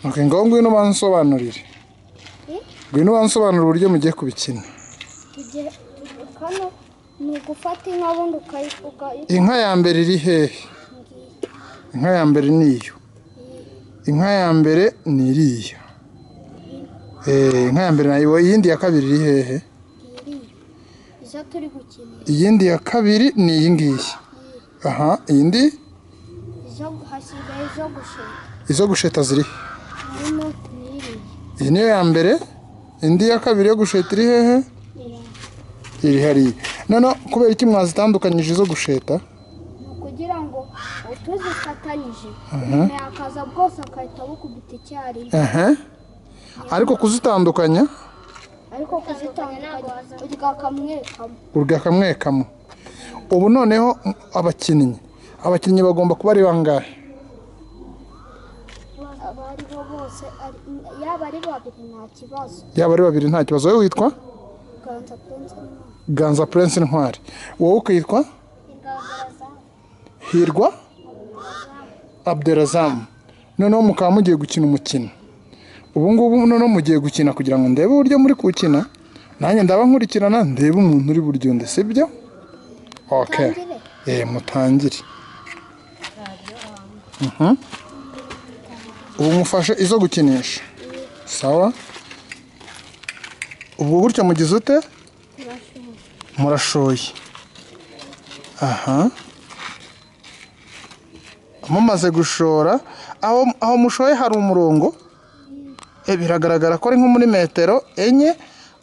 Okay, ngaho ngwino bansobanurire. Ngwino bansobanurire uburyo mugiye kubikina. Kano ni gufata inka bundi ukayifuga. Inka ya mbere iri hehe? Inka ya mbere niyo. Inka ya mbere ni iriya. Inka ya mbere nayo, iyindi ya kabiri iri hehe? Izo turi gukina. Iyindi ya kabiri ni iyi ngiyi. Aha, iyindi? Hasigaye izo gusheta. Izo gusheta ziri? Hano ni iriya. Iyi niyo ya mbere, indi ya kabiri yo gusheta iri hehe? Iri hariya. Noneho kubera iki mwazitandukanyije izo gusheta? Kugira ngo utuzifatanyije umuntu yakaza bwose akahita bukubita icyarimwe. Ariko kuzitandukanya? Ariko kuzitandukanya urya kamwe kamwe. Ubu noneho abakinnyi bagomba kuba ari bangahe? Abari bo bose yaba ari babiri nta kibazo. Yaba ari babiri nta kibazo. Wowe witwa? Ganza Prince Ntwari. Wowe ukitwa? Hirwa Abderazam. Noneho mukaba mugiye gukina umukino. Ubu ngubu noneho mugiye gukina kugira ngo ndebe uburyo muri gukina. Nanjye ndaba nkurikirana ndebe umuntu uri buryo nde, sibyo? Okay. Mutangire. Ubu mufashe izo gukinisha. Sawa? Ubwo gutyo mugize ute? Murashoye. Mumaze gushora, aho mushoye hari umurongo. Biragaragara ko ari nko muri metero enye,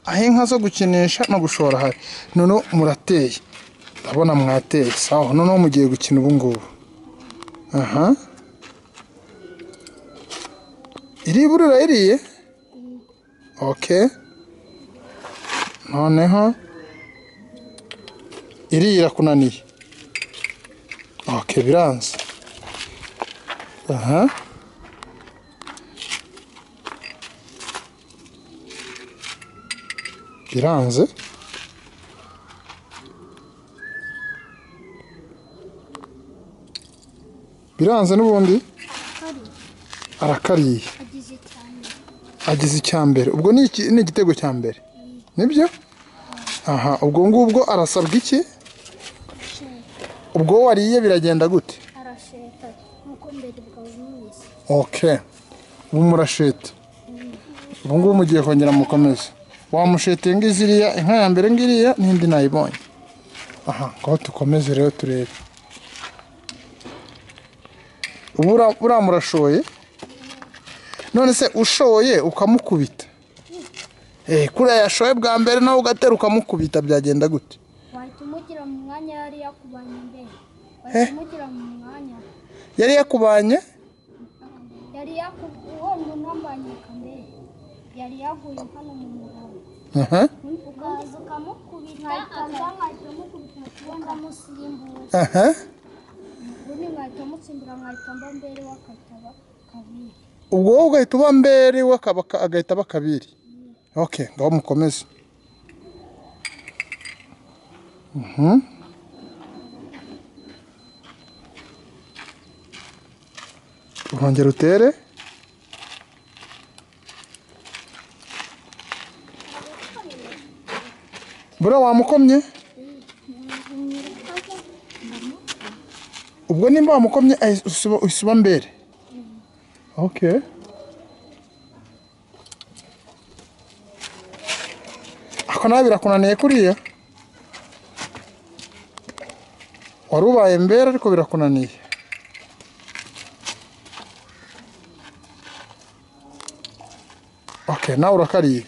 aho inka zo gukinisha no gushora hari. Noneho murateye. Ndabona mwateye. Sawa, noneho mugiye gukina ubu ngubu. Iri burura iriye? Okay. Noneho iri irakunaniye. Okay, biranze. Biranze. Biranze n'ubundi arakariye. Agize icyambere. Ubwo ni igitego cya mbere. Nibyo? Ubwo ngubwo arasabwa iki? Ubwo wariye biragenda gute? Arasheta nkuko mbere bwawumwise. Okay. Ubu murasheta. Ubu ngubu mugiye kongera mukomeze. Wamushete ngiziriya, inka ya mbere ngiriya n'indi nayibonye. Ngaho tukomeze rero turebe. Ubu uramurashoye? None se ushoye ukamukubita? Kuriya yashoye bwa mbere nawe ugatera ukamukubita byagenda gute? Wahita umugira mu mwanya yari yakubanye mbere. Wahita umugira mu mwanya. Yari yakubanye? Yari yakubonye unambanye kambere. Yari yaguye hano mu murongo. Ukaza ukamukubita, nkahita umukubita ukamusimbura. Ubundi nkahita umusimbura nkahita mba mbere wakataba kabiri. Ubwo wowe ugahita uba mbere we agahita aba kabiri. Okay, ngaho mukomeze. Urongera utere. Bura wamukomye? Ubwo nimba wamukomye usuba mbere. Okay. Ako nawe birakunaniye kuriya? Wari ubaye mbere ariko birakunaniye. Okay, nawe urakariye.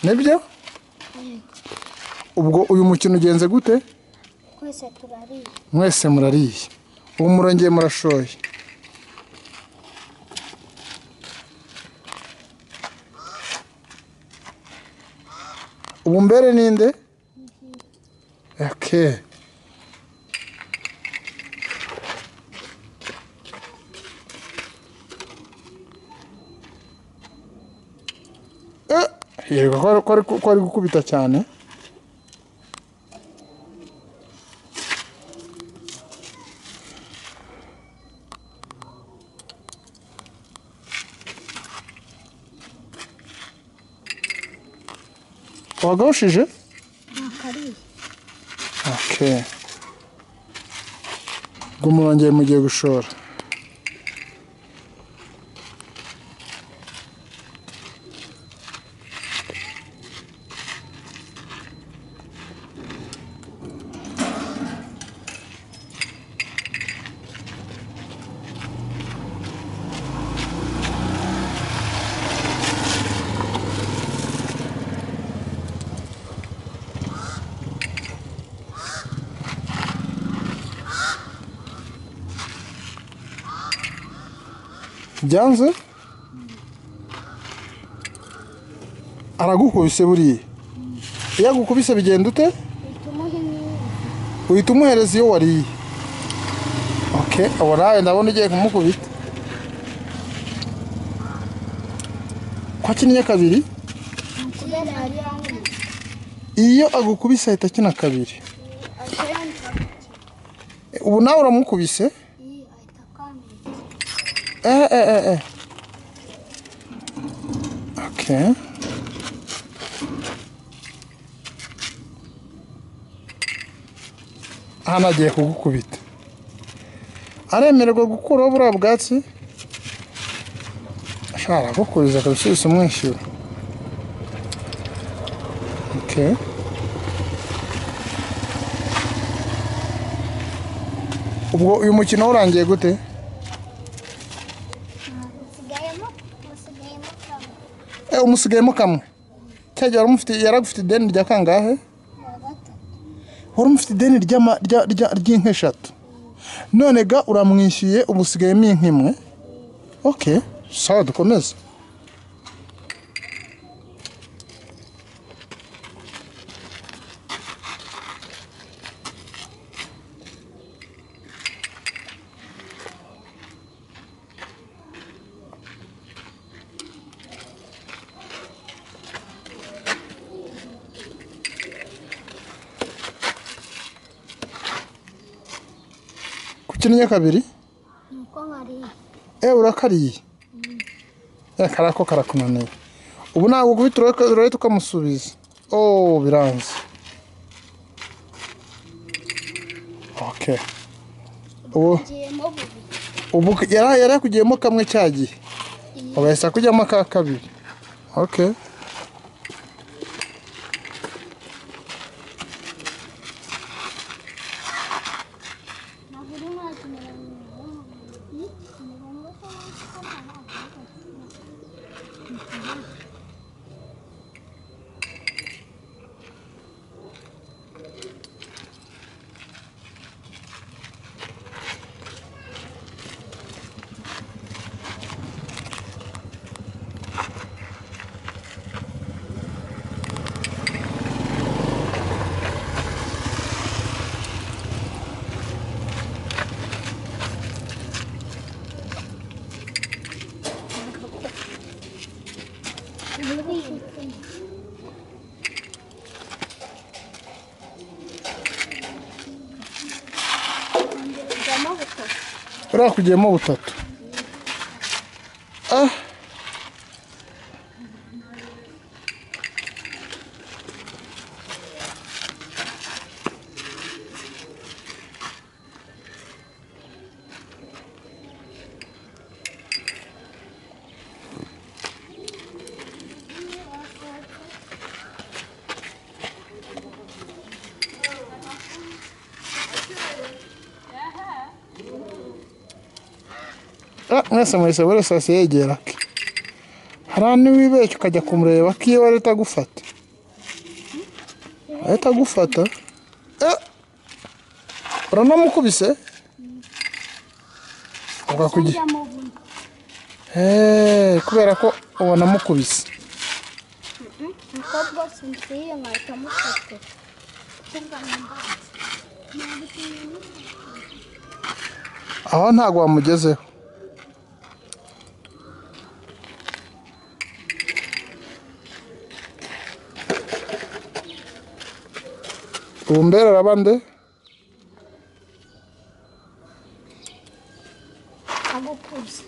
Nibyo? Ubwo uyu mukino ugenze gute? Twese turariye. Mwese murariye. Ubu murongeye murashoye. Ubu mbere ninde? Okay. Hirwa ko ari gukubita cyane. wagahushije? ntakariye. Okay. Ubwo murongeye mugiye gushora. Byanze? Aragukubise buriya. Iyo agukubise bigenda ute? Uhita umuhereza iyo wariye. Okay, abo nawe ndabona ugiye kumukubita. Ko akinnye kabiri? Iyo agukubise ahita akina kabiri. Ubu nawe uramukubise? Okay. Hano agiye kugukubita. Aremererwa gukuraho buriya bwatsi? Ashaka gukuriza akabisubiza umwishyura. Okay. Ubwo uyu mukino urangiye gute? Umusigayemo kamwe. Cyajya yaragufite ideni rya kangahe? Wari umufite ideni ry'inka eshatu. None ga uramwishyuye umusigayemo inka imwe. Okay, sawa dukomeze. Kukinnye kabiri? Nuko nkariye. Urakariye? Karako karakunaniye. Ubu ntabwo ugubita urahita ukamusubiza. Oh, biranze. Okay. Ubu yari kugiyemo kamwe cyagiye. Ugahita kujyamo aka kabiri. Okay. Urakugiyemo butatu. Mwese mwese buri sasi yegera ke. Hari niwibeshye ukajya kumureba ko iyo wari utagufata. Ahita agufata. Uranamukubise? Ugakugira. Kubera ko ubona mukubise. Umukobwa sinziye nkahita mufata. Aho ntabwo wamugezeho. Umbera arabande? Agukubise.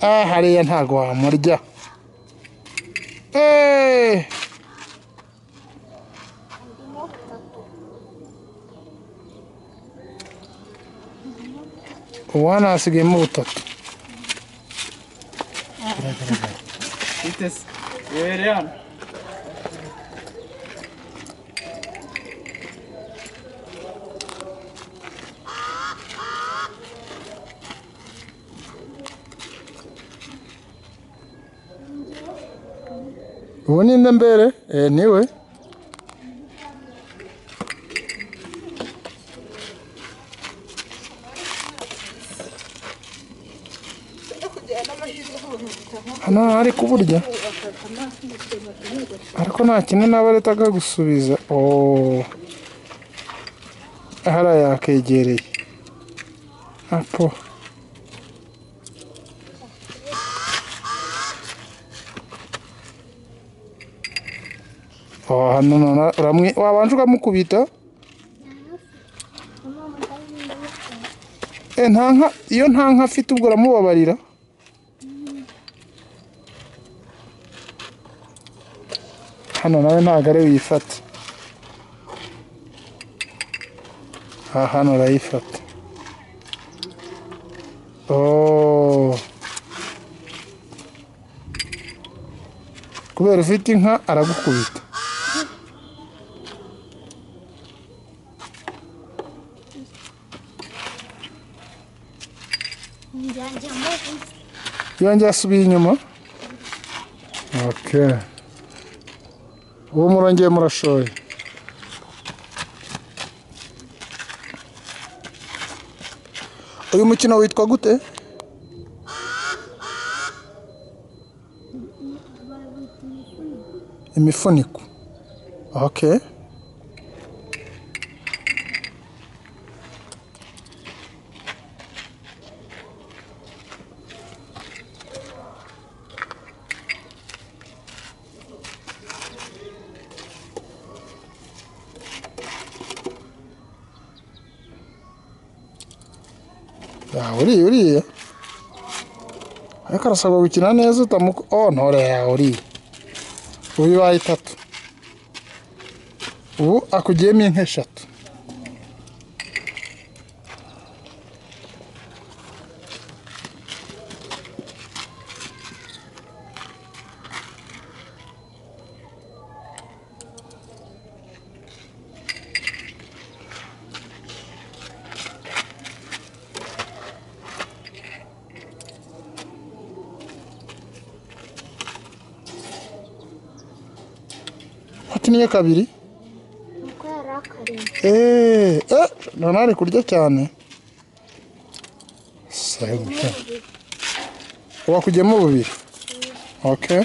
hariya ntago wamurya. Ubu hasigayemo butatu. Ubu ni nde mbere? Niwe. Hano hari kuburya ariko nta kintu naba letaga gusubiza. Hariya yakegereye apo. Hano wabanje ukamukubita. Iyo nta nka afite ubwo uramubabarira. Hano nawe ntabwo ari wifata. Hano urayifata. Kubera ufite inka aragukubita. Yongeye asubiye inyuma. Okay. Ubu murongeye murashoye. Uyu mukino witwa gute? Imifuniko. Okay. Uriya ariko arasabwa gukina neza ntore uriya. Ubu bibaye 3. Ubu akugiyemo inka 3. Niyo kabiri. Uko yarakareye. None ari kurya cyane. Wakugiyemo 2. Okay.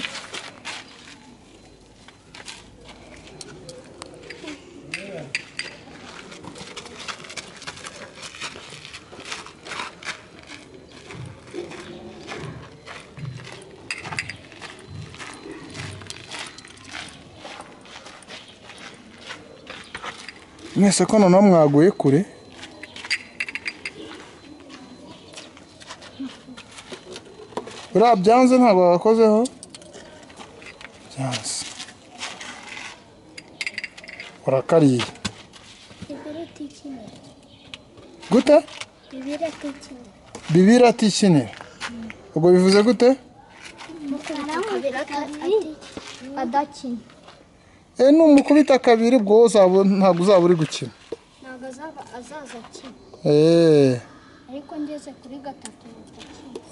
Mwese ko noneho mwaguye kure. Buriya byanze ntabwo wakozeho. Byanze. Urakariye. Gute? Bibiri atikinira. Ubwo bivuze gute? Adakina. Numukubita kabiri bwo ntabwo uzaba uri gukina. Ntabwo azaza akina. Ariko ngeze kuri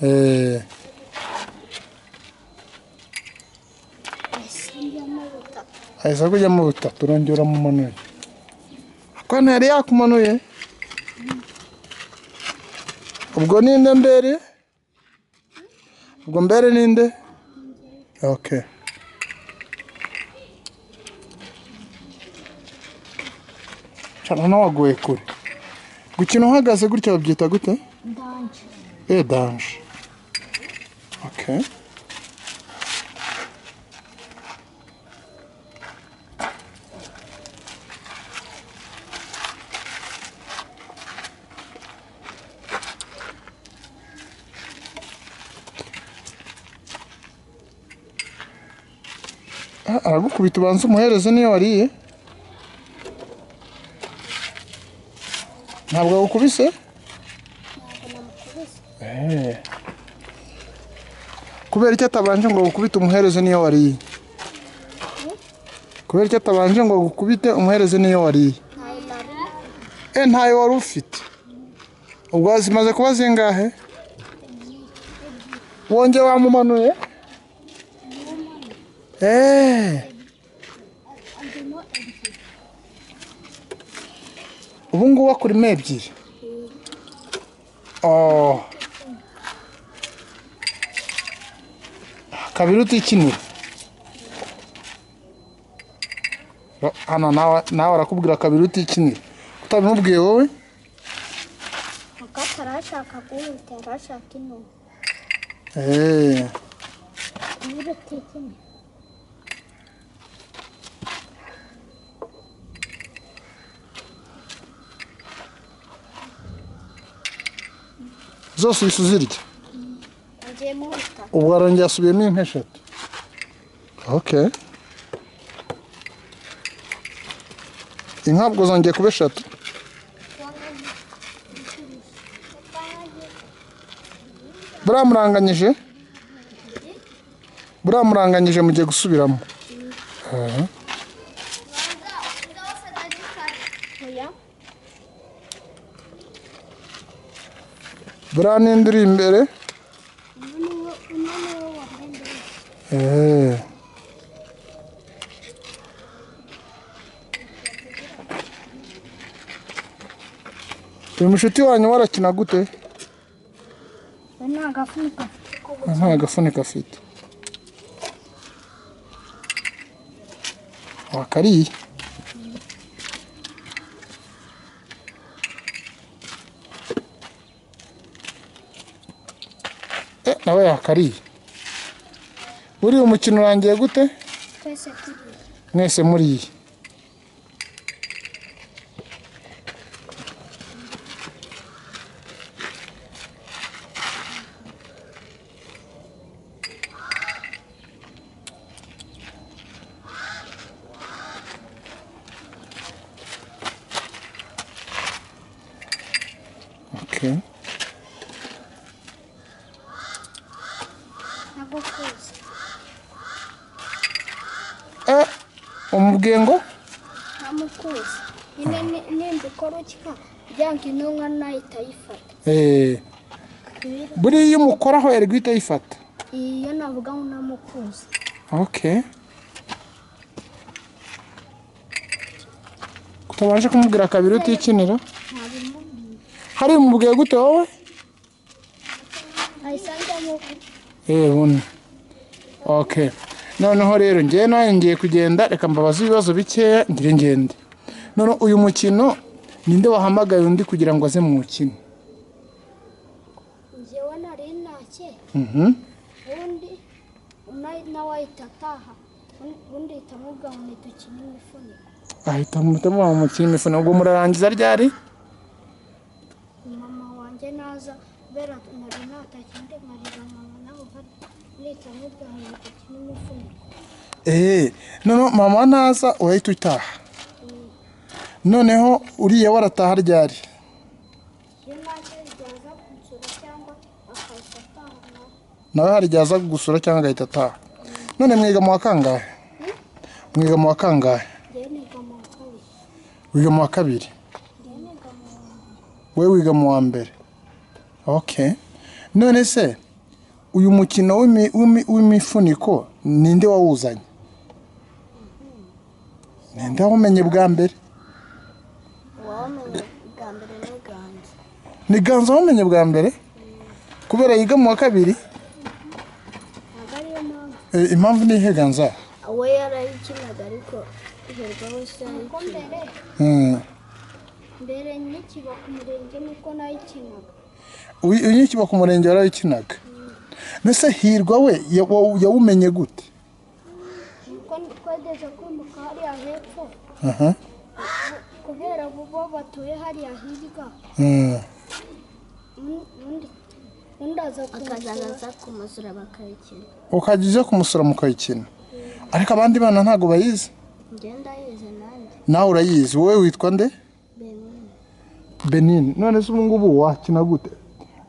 3. Ahise kujyamo 3 urongera mu manuye. Ko ntari yakumanuye. Ubwo ninde mbere? Ubwo mbere ninde? Okay. Cyane waguye kure. Gukina uhagaze gutya babyita gute? Danje. Danje. Okay. aragukubita ubanza umuhereze niyo wariye. Ntabwo agukubise? Kubera icyo atabanje ngo agukubite umuhereze niyo wariye? Kubera icyo atabanje ngo agukubite umuhereze niyo wariye? Ntayo wari ufite. Ubwo zimaze kuba zingahe? Wongeye wamumanuye? Ubu ngubu akurimo ebyiri. Kabiri utikinira. Hano nawe arakubwira kabiri utikinira. Utabimubwiye wowe? Arashaka kuwuta, arashaka ino. Zose usuzirya? Ubu arongera asubiyemo inka eshatu. Okay. Inka ubwo zongeye kuba eshatu? Buramuranganyije mugiye gusubiramo. Buranindura imbere. Uyu mushuti wanyu warakina gute? Nta gafunika afite. Wakariye? Nawe yakariye. Buriya umukino urangiye gute? Mwese muriye. Okay. Umubwiye ngo? Namukuzi. Nimbikora ukika byanka intumwa nahita ayifata. Buriya iyo umukoraho yari guhita ayifata? Iyo navuga ngo namukuzi. Okay. Kutabanje kumubwira kabiri utikinira? Hari umubwiye gute wowe? Bune. Okay. Noneho rero ngiye nawe ngiye kugenda, reka mbabaze ibibazo bikeya ngire ngende. None uyu mukino ninde wahamagaye undi kugira ngo aze mu mukino? Njyewe nari nake. Undi nawe itataha. Undi itamuga ngo nidukine imifuniko. Ahita mu mukino imifuniko. Ubwo murarangiza ryari? Mama wanjye naza bera nari natakinde marira mama nabo nitamuga ngo nidukine imifuniko. None mama naza urahita utaha. Noneho uriya warataha ryari? Nawe hari igihe aza kugusura cyangwa agahita ataha. None mwiga mu wa kangahe? Mwiga mu wa kangahe? Wiga mu wa kabiri? We wiga mu wa mbere? Okay. None se uyu mukino w'imifuniko ninde wawuzanye? Ninde wamenye bwa mbere? Wamenye bwa mbere ni Ganza. Ni Ganza wamenye bwa mbere? Kubera yiga mu wa kabiri? Impamvu ni ihe Ganza? We yarayikinaga ariko iherwa wese yarayikinaga. Mbere n'ikiba ku murenge nuko nayikinaga. N'ikiba ku murenge warayikinaga? Nese Hirwa we yawumenye gute? Twageze kwimuka hariya hepfo. Kubera bo batuye hariya hirya. Undi aza kumusura bakayikina. Ukajya kumusura mukayikina? ariko abandi bana ntago bayizi. ngenda yize nanjye. Nawe urayizi, wowe witwa nde? Benin. None se ubu ngubu wakina gute?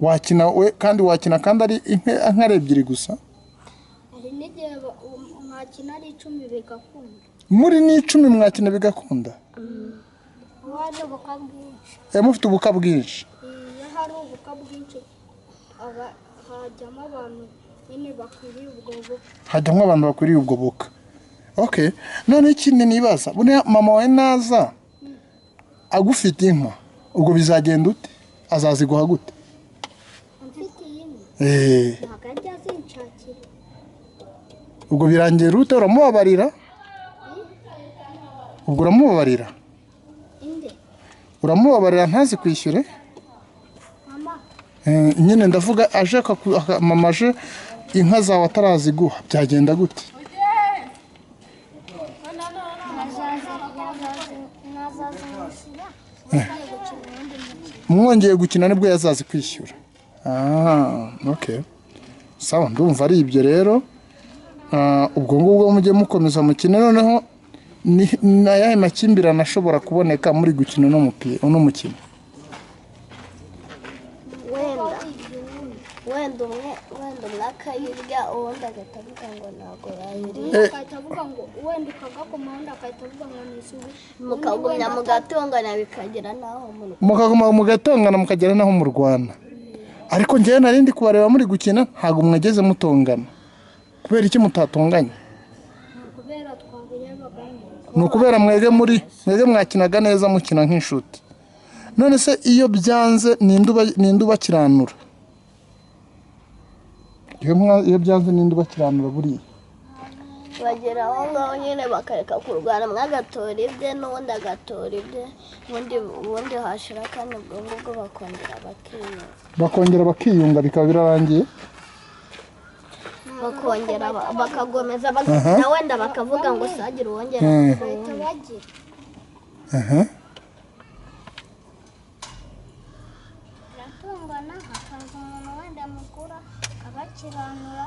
Wakina we kandi wakina kandi ari inkare ebyiri gusa? Hari n'igihe mwakina ari 10 bigakunda. Muri ni 10 mwakina bigakunda? Waje ubuka bwinshi. Mufite ubuka bwinshi? Iyo hari ubuka bwinshi hajyamo abantu nyine bakwiriye ubwo buka. Hajyamo abantu bakwiriye ubwo buka. Okay. None ikindi nibaza, bune mama we naza agufite inka, ubwo bizagenda ute? Azaziguha gute? Mfite inka. Ntakajya zinshakira. Ubwo birangira ute? Uramubabarira? Ubwo uramubabarira? Inde. Uramubabarira ntazi kwishyure? Mama. Nyine ndavuga aje mama aje inka zawe ataraziguha byagenda gute? Mwongeye gukina nibwo yazazi kwishyura. Okay. Sawa, ndumva ari ibyo rero. Ubwo ngubwo mujye mukomeza mukine, noneho ni ayahe makimbirane ashobora kuboneka muri gukina no mukino? Wenda umwe akayirya uwundi agahita avuga ngo ntabwo yayiriye. Agahita avuga ngo wenda ukagakoma uwundi agahita avuga ngo nisubi. Mukagumya mugatongana bikagera naho mukaguma mugatongana mukagera naho mu Rwanda. Ariko njyewe narindi kubareba muri gukina ntago mwageze mutongana. Kubera iki mutatonganye? Kubera twabirebaga. No kubera mwege mwakinaga neza mukina nk'inshuti. None se iyo byanze ninduba kiranura? Iyo byanze ninduba kiranura buri. Bagera aho ngaho nyine bakareka kurwana, mwagatora ibye n'ubundi agatora ibye, ubundi hashira kandi ubwo ngubwo bakongera bakiyunga bikaba birarangiye. Bakongera bakagomeza na wenda bakavuga ngo sagira uwongera bahita bagira. Ratungana hakaza umuntu wenda mukura abakiranura.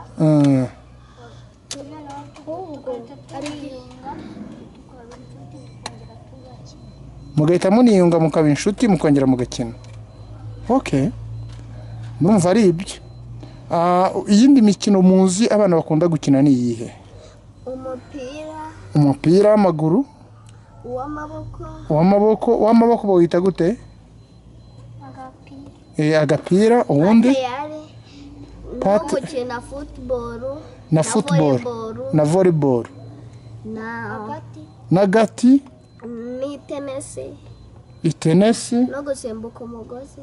Mugahita muniyunga mukaba inshuti mukongera mugakina. Okay. Numva ari ibyo. Iyindi mikino muzi abana bakunda gukina ni iyihe? Umupira w'amaguru, uw'amaboko bawita gute? Agapira. Uwundi gukina football na volleyball na gati ni tenesi no gusimbuka umugozi